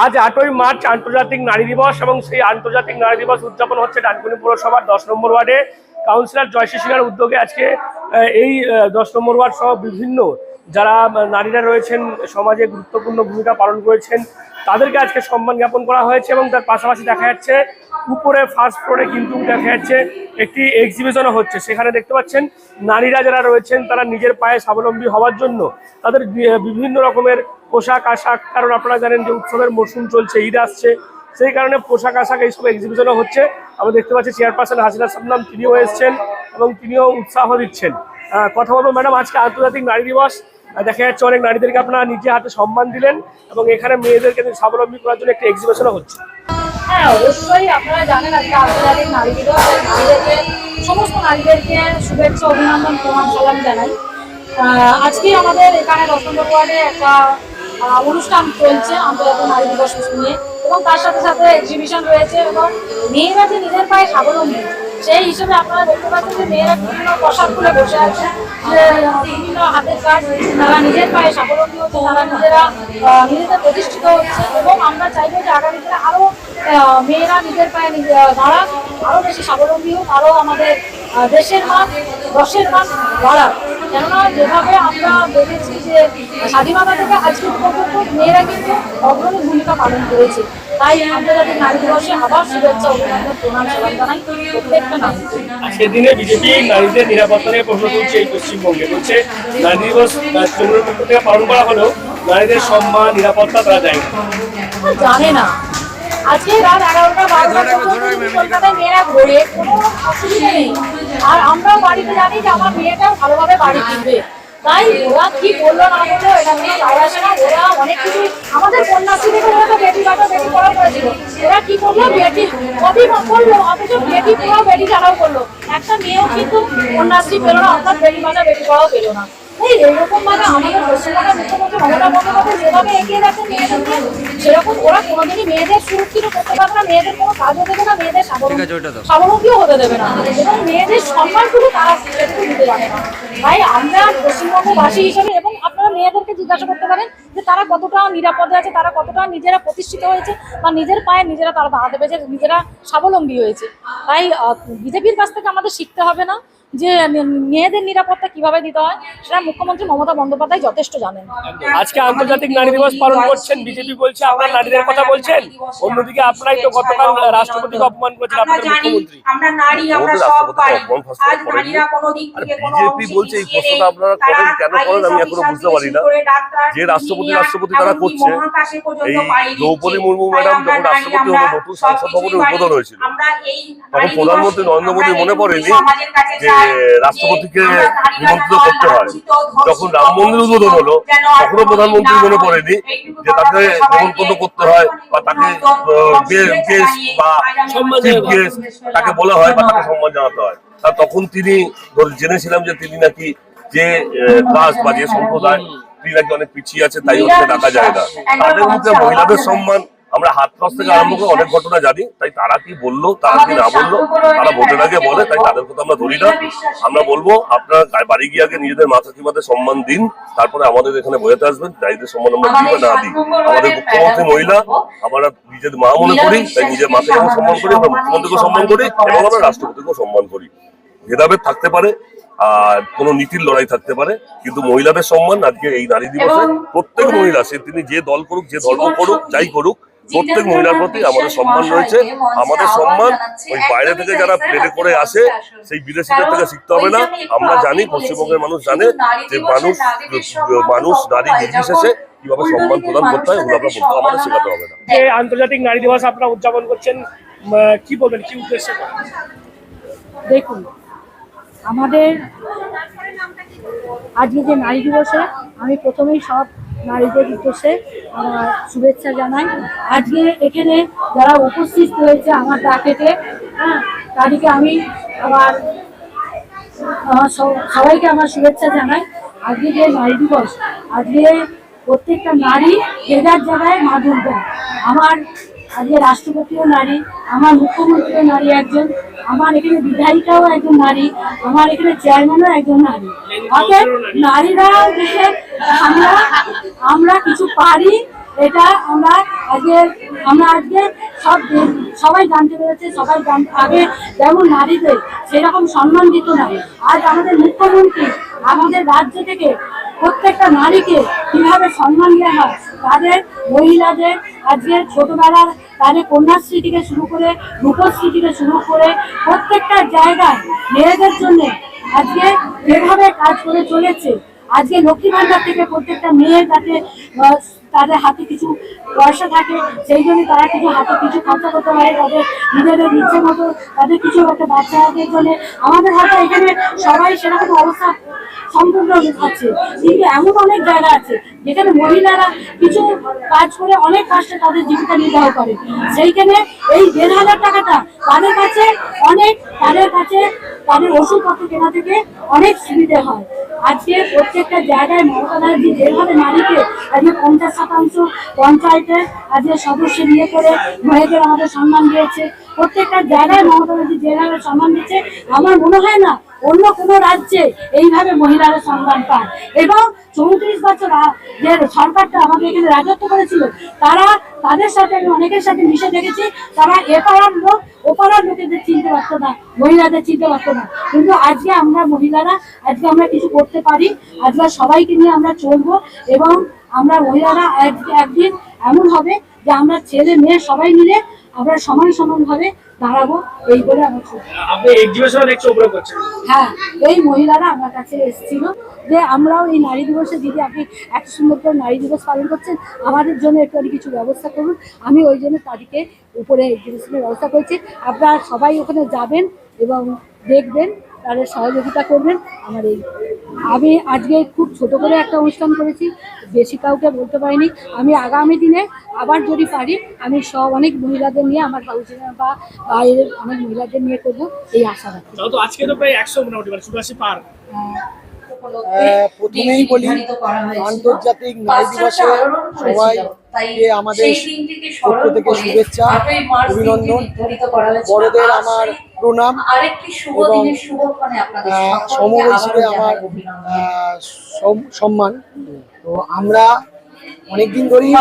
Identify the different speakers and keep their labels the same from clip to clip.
Speaker 1: আজ 8ই মার্চ আন্তর্জাতিক নারী দিবস এবং সেই আন্তর্জাতিক নারী দিবস উদযাপন হচ্ছে ডানকুনি পৌরসভার 10 নম্বর ওয়ার্ডে। কাউন্সিলর জয়শ্রী সিনহার উদ্যোগে আজকে এই 10 নম্বর ওয়ার্ড সহ বিভিন্ন যারা নারীরা রয়েছেন সমাজে গুরুত্বপূর্ণ ভূমিকা পালন করেছেন তাদেরকে আজকে সম্মান জ্ঞাপন করা হয়েছে। এবং তার পাশাপাশি দেখা যাচ্ছে উপরে ফার্স্ট ফ্লোরে কিন্তু দেখা যাচ্ছে একটি এক্সিবিশনও হচ্ছে। সেখানে দেখতে পাচ্ছেন নারীরা যারা রয়েছেন তারা নিজের পায়ে স্বাবলম্বী হওয়ার জন্য তাদের বিভিন্ন রকমের পোশাক আশাক, কারণ আপনারা জানেন যে উৎসবের মরশুম চলছে, ঈদ আসছে, সেই কারণে পোশাক আশাক এইসব এক্সিবিশনও হচ্ছে। আমরা দেখতে পাচ্ছি চেয়ারপারসন হাসিনা সামনাম তিনিও এসেছেন এবং তিনিও উৎসাহ দিচ্ছেন। কথা বলবো ম্যাডাম, আজকে আন্তর্জাতিক নারী দিবস, দেখা যাচ্ছে অনেক নারীদেরকে আপনারা নিজে হাতে সম্মান দিলেন এবং এখানে মেয়েদেরকে স্বাবলম্বী করার জন্য একটা এক্সিবিশনও হচ্ছে।
Speaker 2: হ্যাঁ, অবশ্যই আপনারা জানেন আজকে আন্তর্জাতিক নারী দিবস। নারীদেরকে, সমস্ত নারীদেরকে শুভেচ্ছা, অভিনন্দন, প্রণাম, সালাম জানাই। আজকে আমাদের এখানে 10 নম্বর ওয়ার্ডে একটা অনুষ্ঠান চলছে আন্তর্জাতিক নারী দিবস নিয়ে, এবং তার সাথে সাথে এক্সিবিশন রয়েছে। এবং মেয়েরা যে নিজের পায়ে স্বাবলম্বী সেই হিসেবে আপনারা দেখতে পাচ্ছেন যে মেয়েরা বিভিন্ন পোশাক খুলে বসে আছে, বিভিন্ন হাতের কাজ, তারা নিজের পায়ে স্বাবলম্বী হচ্ছে, তারা নিজেদের প্রতিষ্ঠিত হচ্ছে। এবং আমরা চাইবো যে আগামী দিনে আরও মেয়েরা নিজের পায়ে দাঁড়াক, আরও বেশি স্বাবলম্বী হোক, আরও আমাদের দেশের মান, দশের মান বাড়াক। কেননা যেভাবে আমরা দেখেছি যে স্বাধীনতা থেকে আজকে পর্যন্ত মেয়েরা কিন্তু অগ্রণী ভূমিকা পালন করেছে। তাই আন্তর্জাতিক নারী দিবসে আবার শুভেচ্ছা, অভিনন্দন, প্রণাম, সালাম জানাই প্রত্যেকটা নারী।
Speaker 1: সেদিনে বিজেপি নারীদের নিরাপত্তা নিয়ে প্রশ্ন তুলছে এই পশ্চিমবঙ্গে, বলছে নারী দিবস তৃণমূলের পক্ষ থেকে পালন করা হলেও নারীদের সম্মান নিরাপত্তা তারা দেয়
Speaker 2: জানে না। আজকে রাত 11টা 12টা কলকাতায় মেয়েরা ঘোরে, কোনো অসুবিধা নেই। আর আমরাও বাড়িতে জানি যে আমার মেয়েটাও ভালোভাবে বাড়ি ফিরবে। তাই ওরা কি বললো না বললো এটা নিয়ে যায় আসে না। ওরা অনেক কিছু আমাদের কন্যাশ্রী থেকে ওরা তো বেটি বাঁচাও বেটি পড়াও করেছিল। ওরা কি করলো, বেটি কবি করলো, অথচ বেটি পড়াও বেটি ছাড়াও করলো। একটা মেয়েও কিন্তু কন্যাশ্রী পেলো না, অর্থাৎ বেটি বাঁচাও বেটি পড়াও পেলো না। এইরকম ভাবে আমাদের পশ্চিমবঙ্গের মুখ্যমন্ত্রী মমতা বন্দ্যোপাধ্যায় যেভাবে এগিয়ে যাচ্ছে মেয়েদেরকে, সেরকম ওরা কোনোদিনই মেয়েদের সুরক্ষিত করতে পারবে না, মেয়েদের কোনো কাজও দেবে না, মেয়েদের স্বাবলম্বীও হতে দেবে না, এবং মেয়েদের সম্মানটুকু তারা সেটুকু দিতে পারে না। তাই আমরা পশ্চিমবঙ্গবাসী হিসেবে, এবং আপনারা মেয়েদেরকে জিজ্ঞাসা করতে পারেন যে তারা কতটা নিরাপদে আছে, তারা কতটা নিজেরা প্রতিষ্ঠিত হয়েছে, বা নিজের পায়ে নিজেরা তারা দাঁড়াতে পেরেছে, নিজেরা স্বাবলম্বী হয়েছে। তাই বিজেপির কাছ থেকে আমাদের শিখতে হবে না যে মেয়েদের নিরাপত্তা কিভাবে দিতে হয়, সেটা মুখ্যমন্ত্রী মমতা বন্দ্যোপাধ্যায় যথেষ্ট জানেন।
Speaker 1: আজকে আন্তর্জাতিক নারী দিবস পালন করছেন, বিজেপি বলছে আপনারা নারীদের কথা বলছেন, অন্যদিকে আপনারাই তো গতকাল রাষ্ট্রপতিকে অপমান করেছেন আপনাদের মুখ্যমন্ত্রী।
Speaker 3: আমরা নারী, আমরা সব পারি। আজ নারীরা কোনো দিক থেকে কোনো
Speaker 4: বিজেপি বলছে এই প্রশ্নটা আপনারা করেন কেন করেন আমি এখনো বুঝতে পারি না। যে রাষ্ট্রপতি তারা করছে, এই দ্রৌপদী মুর্মু ম্যাডাম যখন রাষ্ট্রপতি হলো, নতুন সংসদ ভবনের উদ্বোধন হয়েছিল, তখন প্রধানমন্ত্রী নরেন্দ্র মোদী মনে পড়েনি যে রাষ্ট্রপতিকে নিমন্ত্রিত করতে হয়। যখন রাম মন্দির উদ্বোধন হলো তখনও প্রধানমন্ত্রী মনে পড়েনি যে তাকে নিমন্ত্রণ করতে হয়, বা তাকে তাকে বলা হয়, বা তাকে সম্মান জানাতে হয়। তখন তিনি জেনেছিলাম যে তিনি নাকি যে কাস্ট বা যে সম্প্রদায় তিনি নাকি অনেক পিছিয়ে আছে, তাই হচ্ছে ডাকা যায় না। তাদের মধ্যে মহিলাদের সম্মান আমরা হাতরাস থেকে আরম্ভ করে অনেক ঘটনা জানি। তাই তারা কি বললো, তারা কি না বললো, তারা ভোটের আগে বলে, তাই তাদের কথা আমরা ধরি না। আমরা বলবো আপনারা বাড়ি গিয়ে আগে নিজেদের মা কাকিমাদের সম্মান দিন, তারপরে আমাদের এখানে বোঝাতে আসবেন নারীদের সম্মান আমরা দিই বা না দিই। আমাদের মুখ্যমন্ত্রী মহিলা, আমরা নিজের মা মনে করি, তাই নিজের মাকে যেমন সম্মান করি, আমরা মুখ্যমন্ত্রীকেও সম্মান করি এবং আমরা রাষ্ট্রপতিকেও সম্মান করি। ভেদাভেদ থাকতে পারে আর কোন নীতির লড়াই থাকতে পারে, কিন্তু মহিলাদের সম্মান আজকে এই নারী দিবসে প্রত্যেক মহিলা, সে তিনি যে দল করুক, যে ধর্ম করুক, যাই করুক, প্রত্যেক মহিলার প্রতি আমাদের সম্মান রয়েছে। আমাদের সম্মান ওই বাইরে থেকে যারা প্লেনে করে আসে সেই বিদেশিদের থেকে শিখতে হবে না। আমরা জানি, পশ্চিমবঙ্গের মানুষ জানে যে মানুষ নারী নির্বিশেষে কিভাবে সম্মান প্রদান করতে হয়, ওগুলো আমরা বলতে আমাদের শেখাতে হবে না।
Speaker 1: আন্তর্জাতিক নারী দিবস আপনারা উদযাপন করছেন, কি বলবেন, কি উদ্দেশ্যে?
Speaker 2: দেখুন, আমাদের আজকে যে নারী দিবসে আমি প্রথমেই সব নারীদের উদ্দেশ্যে আমার শুভেচ্ছা জানাই। আজকে এখানে যারা উপস্থিত হয়েছে আমার ডাকেতে, তাদেরকে আমি সবাইকে আমার শুভেচ্ছা জানাই। আজকে যে নারী দিবস, আজকে প্রত্যেকটা নারী যে যার জায়গায় মা দুর্গা। আমার আজকে রাষ্ট্রপতিও নারী, আমার মুখ্যমন্ত্রীও নারী একজন, আমার এখানে বিধায়িকাও একজন নারী, আমার এখানে চেয়ারম্যানও একজন নারী। অর্থাৎ নারীরা আমরা কিছু পারি এটা আমরা আজকে সবাই জানতে পেরেছে। আগে যেমন নারীদের সেরকম সম্মান দিত না, আজ আমাদের মুখ্যমন্ত্রী আমাদের রাজ্য থেকে প্রত্যেকটা নারীকে কিভাবে সম্মান দেওয়া হয়, তাদের মহিলাদের আজকে ছোটবেলার তাদের কন্যাশ্রী থেকে শুরু করে রূপশ্রী থেকে শুরু করে প্রত্যেকটা জায়গায় মেয়েদের জন্য আজকে যেভাবে কাজ করে চলেছে। আজকে লক্ষ্মী ভান্ডার থেকে প্রত্যেকটা মেয়ের কাছে তাদের হাতে কিছু পয়সা থাকে, সেই জন্য তারা হাতে কিছু খরচা করতে পারে তাদের নিজেদের ইচ্ছে মতো, তাদের কিছু একটা বাচ্চাদের জন্য। আমাদের হাতে এখানে সবাই সেরকম অবস্থা সম্পূর্ণ আছে, কিন্তু এমন অনেক জায়গা আছে যেখানে মহিলারা কিছু কাজ করে অনেক কষ্টে তাদের জীবিকা নির্বাহ করে। সেইখানে এই ১,৫০০ টাকাটা তাদের কাছে তাদের ওষুধপত্র কেনা থেকে অনেক সুবিধে হয়। আজকে প্রত্যেকটা জায়গায় মমতা ব্যানার্জি যেভাবে নারীকে আজকে ৫০% পঞ্চায়েতের আজকে সদস্য নিয়ে করে মেয়েদের আমাদের সম্মান দিয়েছে, প্রত্যেকটা জায়গায় মমতা ব্যানার্জি যেভাবে সম্মান দিচ্ছে, আমার মনে হয় না অন্য কোনো রাজ্যে এইভাবে মহিলারা সম্মান পায়। এবং ৩৪ বছর যে সরকারটা আমাদের এখানে রাজত্ব করেছিল, তাদের সাথে আমি অনেকের সাথে মিশে দেখেছি, তারা এপাড়ার লোক ওপাড়ার লোকেদের চিনতে পারতো না, মহিলাদের চিনতে পারতো না। কিন্তু আজকে আমরা মহিলারা আমরা কিছু করতে পারি, আজকে সবাইকে নিয়ে আমরা চলবো এবং আমরা মহিলারা একদিন এমন হবে যে আমরা ছেলে মেয়ে সবাই মিলে আমরা সমান ভাবে দাঁড়াবো, এই বলে আমার
Speaker 1: আপনি এক্সিবিশন দেখতে উপরে করছেন।
Speaker 2: হ্যাঁ, এই মহিলারা আমার কাছে এসেছিল যে আমরাও এই নারী দিবসে, দিদি আপনি এত সুন্দর করে নারী দিবস পালন করছেন, আমাদের জন্য একটু কিছু ব্যবস্থা করুন। আমি ওই জন্য তাদেরকে উপরে এক্সিবিশনের ব্যবস্থা করেছি। আপনারা সবাই ওখানে যাবেন এবং দেখবেন, তাদের সহযোগিতা করবেন। আমি আজকে খুব ছোট করে একটা অনুষ্ঠান করেছি, বেশি কাউকে বলতে পারিনি। আমি আগামী দিনে আবার যদি পারি আমি অনেক মহিলাদের নিয়ে আমার হাউসে বা বাইরের অনেক মহিলাদের নিয়ে করবো, এই আশা রাখি।
Speaker 1: তো আজকে তো প্রায় ১০০ মোটামুটি ৮৪ পার।
Speaker 5: প্রথমেই বলি আন্তর্জাতিক নারী দিবসে সবাইকে আমাদের পক্ষ থেকে শুভেচ্ছা, অভিনন্দন। বড়দের আমার প্রণাম এবং সমবয়সীকে আমার সম্মান। তো আমরা অনেকদিন ধরেই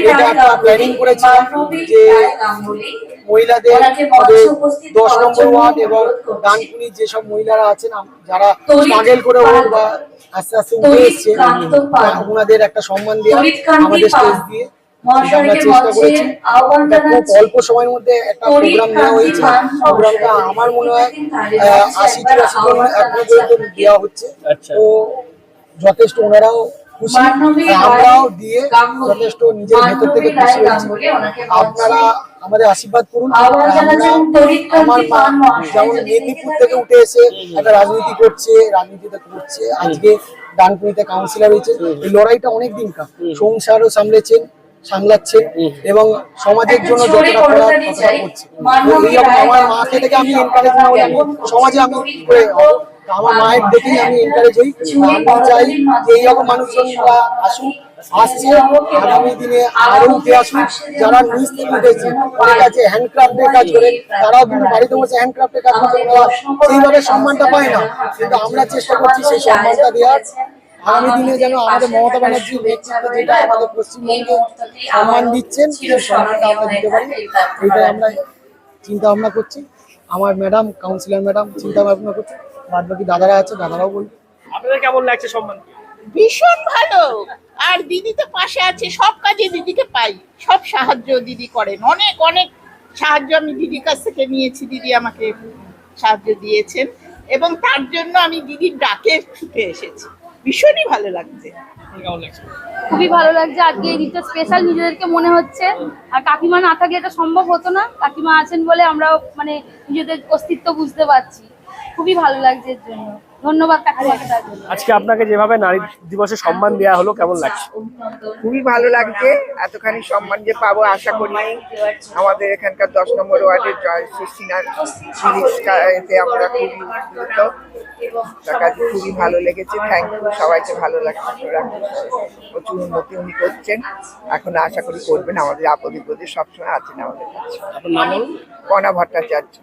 Speaker 5: এটা একটা প্ল্যানিং করেছিলাম যে মহিলাদের 10 নম্বর ওয়ার্ড এবং ডানকুনির যেসব মহিলারা আছেন যারা স্ট্রাগল করে হোক বা আস্তে আস্তে উঠে এসছে, ওনাদের একটা সম্মান দেওয়া আমাদের স্টেজ দিয়ে আমরা চেষ্টা করেছি। খুব অল্প সময়ের মধ্যে একটা প্রোগ্রাম নেওয়া হয়েছে। প্রোগ্রামটা আমার মনে হয় ৮০-৮৪ জন এখনো পর্যন্ত দেওয়া হচ্ছে। তো যথেষ্ট ওনারাও খুশি, আমরাও দিয়ে যথেষ্ট নিজের ভেতর থেকে খুশি হয়েছি। আপনারা আমাদের আশীর্বাদ করুন। আমার মা যেমন মেদিনীপুর থেকে উঠে এসে একটা রাজনীতিতে করছে, আজকে ডানকুনিতে কাউন্সিলর হয়েছে। এই লড়াইটা অনেকদিন সংসারও সামলাচ্ছেন এবং সমাজের জন্য যতটা করার ততটা করছে। আমার মাকে থেকে আমি এনকারেজ না হলে সমাজে আমি করে আমার মায়ের দেখেই আমি এনকারেজ হই। আমি চাই যে এইরকম মানুষজনরা আসছে, আগামী দিনে আরো উঠে আসুন। যারা নিজ থেকে উঠেছে, অনেক আছে হ্যান্ডক্রাফটের কাজ করে, তারাও কিন্তু বাড়িতে বসে হ্যান্ডক্রাফটের কাজ করছে, সেইভাবে সম্মানটা পায় না। কিন্তু আমরা চেষ্টা করছি সেই সম্মানটা দেওয়ার। আগামী দিনে যেন আমাদের মমতা ব্যানার্জির নেতৃত্বে যেটা আমাদের পশ্চিমবঙ্গে সম্মান দিচ্ছেন, সেই সম্মানটা আমরা দিতে পারি, এইটাই আমরা চিন্তা ভাবনা করছি। আমার ম্যাডাম কাউন্সিলর ম্যাডাম চিন্তা ভাবনা করছে, বাদ বাকি দাদারা আছে, দাদারাও বলবে।
Speaker 1: আপনাদের কেমন লাগছে সম্মান?
Speaker 6: ভীষণ ভালো। আর দিদি তো পাশে আছে, সব কাজে দিদিকে পাই, সব সাহায্য দিদি করেন, অনেক অনেক সাহায্য আমি দিদির কাছ থেকে নিয়েছি। দিদি আমাকে সাহায্য দিয়েছেন এবং তার জন্য আমি দিদির ডাকে ছুটে এসেছি। ভীষণই ভালো লাগছে।
Speaker 7: খুবই ভালো লাগছে। আজকে এই দিনটা স্পেশাল নিজেদেরকে মনে হচ্ছে। আর কাকিমা না থাকলে এটা সম্ভব হতো না, কাকিমা আছেন বলে আমরা নিজেদের অস্তিত্ব বুঝতে পারছি। খুবই ভালো লাগছে এর জন্য। ধন্যবাদ কাকিমাকে তার জন্য।
Speaker 1: আজকে আপনাকে যেভাবে নারী দিবসে সম্মান দেওয়া হলো, কেমন লাগছে?
Speaker 6: খুবই ভালো লাগছে। এতখানি সম্মান যে পাবো আশা করিনি। আমাদের এখানকার 10 নম্বর ওয়ার্ডের জয়শ্রীনার এতে আমরা খুবই উপকৃত। তার কাছে খুবই ভালো লেগেছে। থ্যাংক ইউ, সবাইকে ভালো লাগছে। প্রচুর উন্নতি উনি করছেন, এখন আশা করি করবেন। আমাদের আপদ বিপদে সবসময় আছেন আমাদের কাছে। কণা ভট্টাচার্য।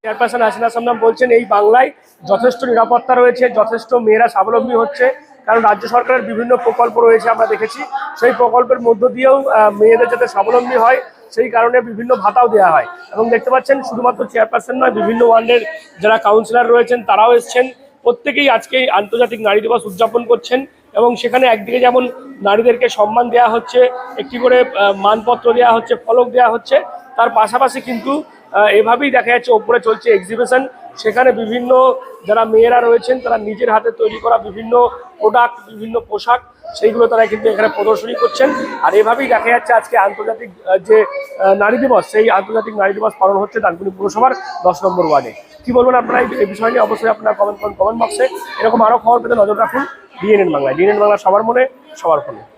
Speaker 1: চেয়ারপারসন হাসিনা সামনাম বলছেন এই বাংলায় যথেষ্ট নিরাপত্তা রয়েছে, যথেষ্ট মেয়েরা স্বাবলম্বী হচ্ছে, কারণ রাজ্য সরকারের বিভিন্ন প্রকল্প রয়েছে আমরা দেখেছি, সেই প্রকল্পের মধ্য দিয়েও মেয়েদের যাতে স্বাবলম্বী হয় সেই কারণে বিভিন্ন ভাতাও দেওয়া হয়। এবং দেখতে পাচ্ছেন শুধুমাত্র চেয়ারপারসন নয়, বিভিন্ন ওয়ার্ডের যারা কাউন্সিলর রয়েছেন তারাও এসছেন, প্রত্যেকেই আজকে আন্তর্জাতিক নারী দিবস উদযাপন করছেন। এবং সেখানে একদিকে যেমন নারীদেরকে সম্মান দেওয়া হচ্ছে, একটি করে মানপত্র দেওয়া হচ্ছে, ফলক দেওয়া হচ্ছে, তার পাশাপাশি কিন্তু এভাবেই দেখা যাচ্ছে ওপরে চলছে এক্সিবিশন। সেখানে বিভিন্ন যারা মেয়েরা রয়েছেন তারা নিজের হাতে তৈরি করা বিভিন্ন প্রোডাক্ট, বিভিন্ন পোশাক, সেইগুলো তারা কিন্তু এখানে প্রদর্শনী করছেন। আর এভাবেই দেখা যাচ্ছে আজকে আন্তর্জাতিক যে নারী দিবস, সেই আন্তর্জাতিক নারী দিবস পালন হচ্ছে ডানকুনি পুরসভার 10 নম্বর ওয়ার্ডে। কি বলবেন আপনারা এই বিষয় নিয়ে? অবশ্যই আপনারা কমেন্ট বক্সে। এরকম আরও খবর পেতে নজর রাখুন ডিএনএন বাংলায়। ডিএনএন বাংলা সবার মনে, সবার ফোনে।